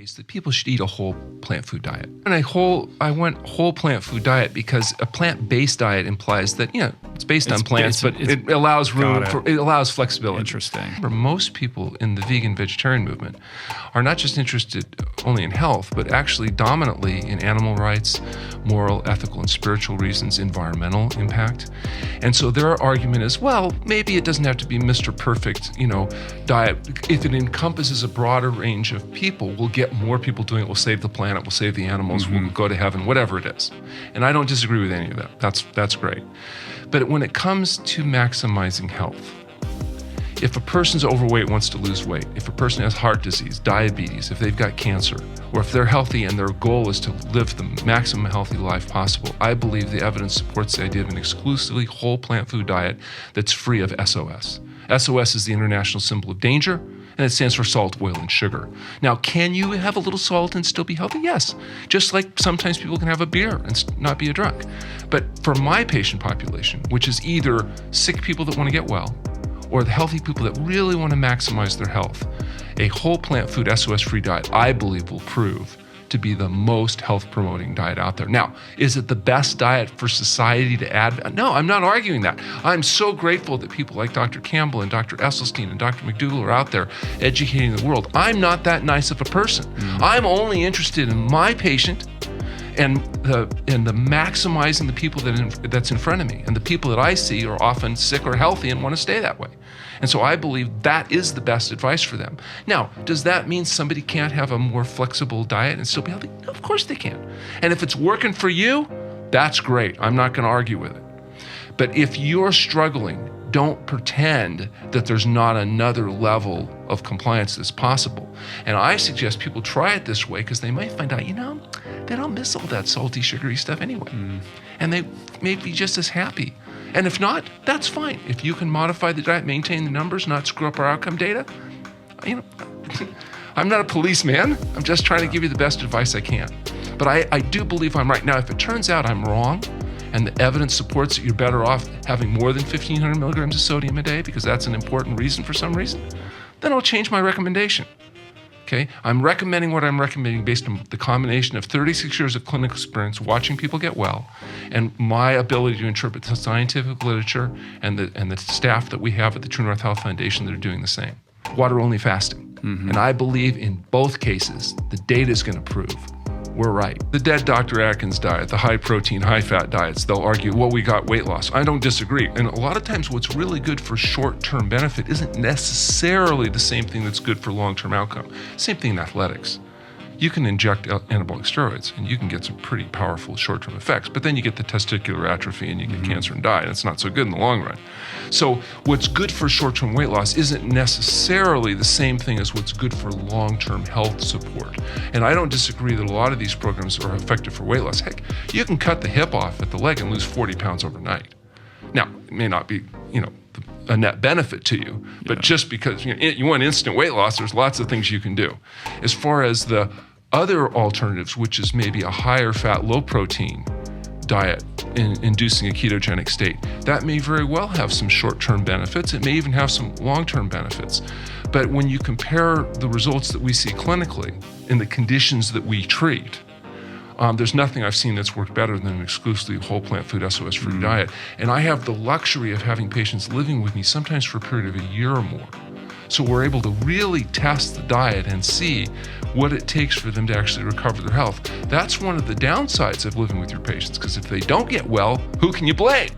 studies that people should eat a whole plant food diet. And I went whole plant food diet because a plant-based diet implies that, it's based on plants, but it allows it allows flexibility. Interesting. For most people in the vegan vegetarian movement are not just interested only in health, but actually dominantly in animal rights, moral, ethical, and spiritual reasons, environmental impact. And so their argument is, well, maybe it doesn't have to be Mr. Perfect, diet. If it encompasses a broader range of people, we'll get more people doing it. We'll save the planet. We'll save the animals. We'll go to heaven, whatever it is. And I don't disagree with any of that. That's great. But when it comes to maximizing health, if a person's overweight, wants to lose weight, if a person has heart disease, diabetes, if they've got cancer, or if they're healthy and their goal is to live the maximum healthy life possible, I believe the evidence supports the idea of an exclusively whole plant food diet that's free of SOS. SOS is the international symbol of danger, and it stands for salt, oil, and sugar. Now, can you have a little salt and still be healthy? Yes. Just like sometimes people can have a beer and not be a drunk. But for my patient population, which is either sick people that want to get well, or the healthy people that really want to maximize their health, a whole plant food SOS-free diet, I believe, will prove to be the most health-promoting diet out there. Now, is it the best diet for society to add? No, I'm not arguing that. I'm so grateful that people like Dr. Campbell and Dr. Esselstyn and Dr. McDougall are out there educating the world. I'm not that nice of a person. I'm only interested in my patient and the maximizing the people that's in front of me. And the people that I see are often sick or healthy and want to stay that way. And so I believe that is the best advice for them. Now, does that mean somebody can't have a more flexible diet and still be healthy? No, of course they can. And if it's working for you, that's great. I'm not going to argue with it. But if you're struggling, don't pretend that there's not another level of compliance that's possible. And I suggest people try it this way because they might find out, they don't miss all that salty, sugary stuff anyway. And they may be just as happy. And if not, that's fine. If you can modify the diet, maintain the numbers, not screw up our outcome data, I'm not a policeman. I'm just trying to give you the best advice I can. But I do believe I'm right. Now, if it turns out I'm wrong, and the evidence supports that you're better off having more than 1,500 milligrams of sodium a day because that's an important reason for some reason, then I'll change my recommendation. Okay? I'm recommending what I'm recommending based on the combination of 36 years of clinical experience watching people get well and my ability to interpret the scientific literature and the staff that we have at the True North Health Foundation that are doing the same. Water-only fasting. And I believe in both cases, the data is going to prove we're right. The dead Dr. Atkins diet, the high protein, high fat diets, they'll argue, well, we got weight loss. I don't disagree. And a lot of times what's really good for short-term benefit isn't necessarily the same thing that's good for long-term outcome. Same thing in athletics. You can inject anabolic steroids and you can get some pretty powerful short-term effects, but then you get the testicular atrophy and you get cancer and die, and it's not so good in the long run. So what's good for short-term weight loss isn't necessarily the same thing as what's good for long-term health support. And I don't disagree that a lot of these programs are effective for weight loss. Heck, you can cut the hip off at the leg and lose 40 pounds overnight. Now, it may not be, a net benefit to you, but just because you want instant weight loss, there's lots of things you can do. As far as the other alternatives, which is maybe a higher fat, low protein diet inducing a ketogenic state, that may very well have some short-term benefits. It may even have some long-term benefits. But when you compare the results that we see clinically in the conditions that we treat, there's nothing I've seen that's worked better than an exclusively whole plant food SOS-free diet. And I have the luxury of having patients living with me sometimes for a period of a year or more. So we're able to really test the diet and see what it takes for them to actually recover their health. That's one of the downsides of living with your patients, because if they don't get well, who can you blame?